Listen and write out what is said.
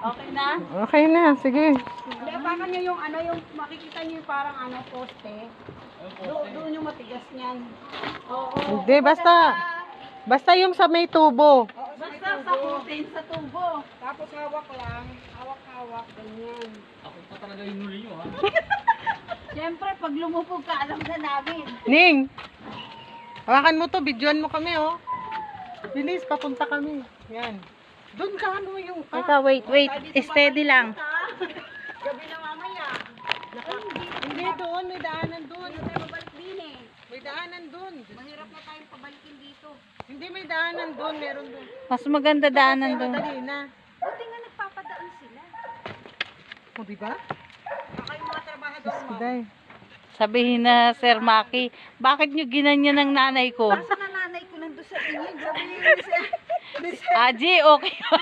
Okay na? Okay na, sige. Hindi, apakan nyo yung ano, yung makikita nyo yung parang ano, poste. Doon yung matigas niyan. Oo. Hindi, basta yung sa may tubo. Basta sa putin, sa tubo. Tapos hawak lang. Hawak-hawak, ganyan. Ako pa talaga yung huli nyo, ha? Siyempre, pag lumupog ka, alam na namin. Ning, hawakan mo to, videoan mo kami, oh. Bilis, papunta kami. Yan. Doon ka, ano yung... Teka, wait. Steady lang. Gabi na mamaya. Hindi, doon, may daanan doon. Hindi tayo mabalik din eh. May daanan doon. Mahirap na tayong pabalikin dito. Hindi, may daanan doon, meron doon. Mas maganda daanan doon. Madali na. Buti nga nagpapadaan sila. O, diba? Baka yung mga trabahador mo. Day. Sabihin na, Sir Maki, bakit nyo ginanyan ng nanay ko? Nasa nanay ko nandun sa inyo. Grabe yun. Aji, okay ba?